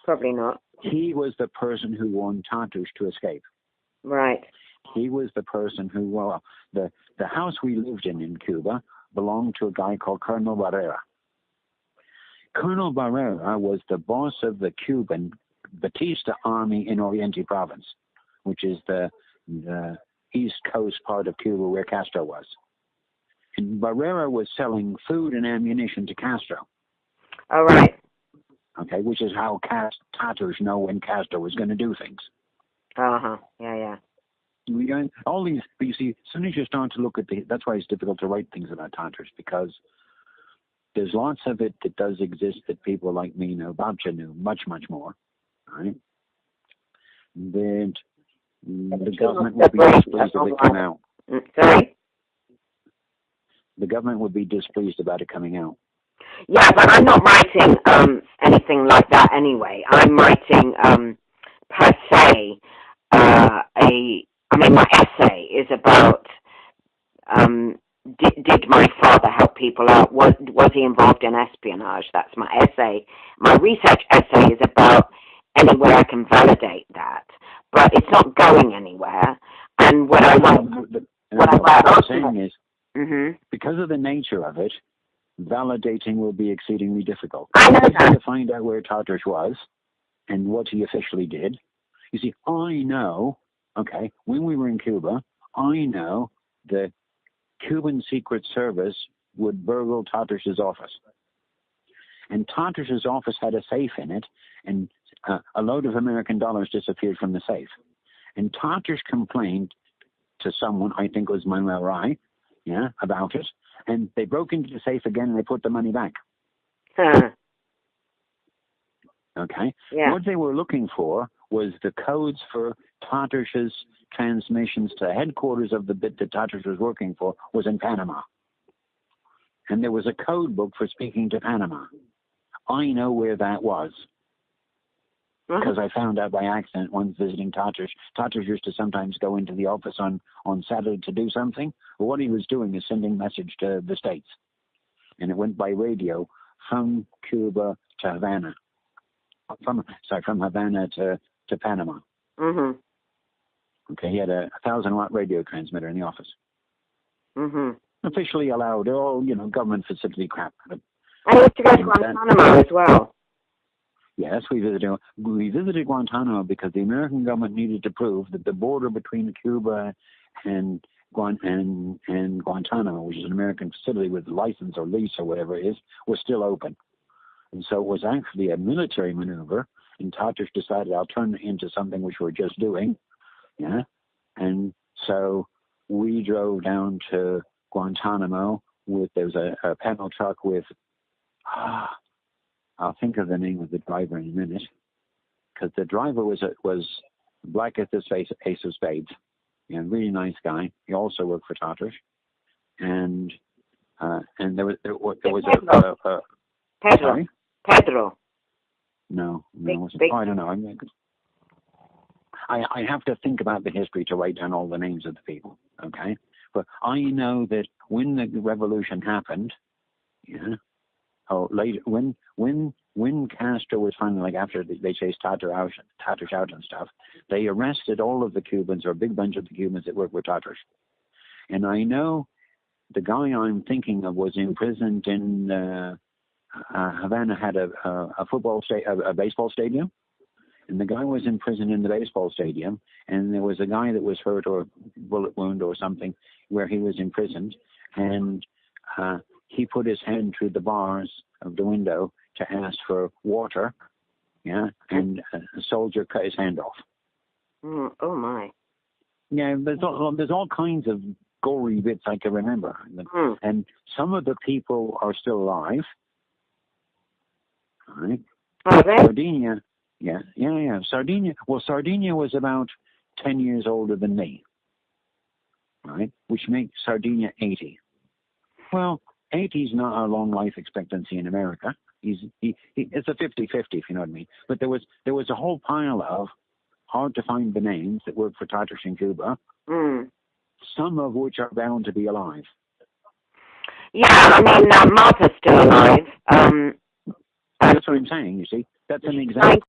Probably not. He was the person who won Tartus to escape. Right. He was the person who, well, the house we lived in Cuba belonged to a guy called Colonel Barrera. Colonel Barrera was the boss of the Cuban Batista army in Oriente province, which is the east coast part of Cuba where Castro was. And Barrera was selling food and ammunition to Castro. All right. Okay, which is how Tatars know when Castro was going to do things. Uh-huh. Yeah. All these, you see, as soon as you start to look at that's why it's difficult to write things about Tatars, because there's lots of it that does exist that people like me know. Babcha knew much, much more, right? That the government would be displeased if it came out. Sorry? The government would be displeased about it coming out. Yeah, but I'm not writing anything like that anyway. I'm writing, per se, my essay is about, did my father help people out? Was he involved in espionage? That's my essay. My research essay is about any way I can validate that. But it's not going anywhere. And what I like saying is, because of the nature of it, validating will be exceedingly difficult. I know that. To find out where Tartus was and what he officially did. You see, I know, okay, when we were in Cuba, I know the Cuban Secret Service would burgle Tartus's office. And Tartus's office had a safe in it, and a load of American dollars disappeared from the safe. And Tartus complained to someone, I think it was Manuel Rai, about it. And they broke into the safe again and they put the money back. Okay? Yeah. What they were looking for was the codes for Tartus's transmissions to headquarters of the bit that Tartus was working for was in Panama. And there was a code book for speaking to Panama. I know where that was. Because I found out by accident once visiting Tartus. Tartus used to sometimes go into the office on Saturday to do something. But what he was doing is sending message to the States. And it went by radio from Cuba to Havana. From Havana to Panama. Mm-hmm. Okay, he had a 1,000-watt radio transmitter in the office. Mm-hmm. Officially allowed, all, government facility crap. And he used to go to Guantanamo as well. Yes, we visited Guantanamo because the American government needed to prove that the border between Cuba and Guantanamo, which is an American facility with license or lease or whatever it is, was still open. And so it was actually a military maneuver, and Tartus decided I'll turn it into something which we're just doing. Yeah. And so we drove down to Guantanamo there was a panel truck with I'll think of the name of the driver in a minute, because the driver was black as the ace of spades. Really nice guy. He also worked for Tartus, and there was Pedro. Sorry? Pedro. No, I don't know. I have to think about the history to write down all the names of the people. Okay, but I know that when the revolution happened, later when Castro was finally, after they chased Tartus out and stuff, they arrested all of the Cubans, or a big bunch of the Cubans that worked with Tartus. And I know the guy I'm thinking of was imprisoned in Havana, had a baseball stadium, and the guy was in prison in the baseball stadium, and there was a guy that was hurt or bullet wound or something where he was imprisoned, and he put his hand through the bars of the window to ask for water, and a soldier cut his hand off. Oh my! Yeah, there's all kinds of gory bits I can remember, and some of the people are still alive. All right. Sardinia, yeah. Sardinia. Well, Sardinia was about 10 years older than me, right? Which makes Sardinia 80. Well, 80 is not a long life expectancy in America. It's a 50-50, if you know what I mean. But there was a whole pile of hard to find names that worked for Tartus in Cuba, some of which are bound to be alive. Yeah, Martha's still alive. That's what I'm saying, you see. That's an example.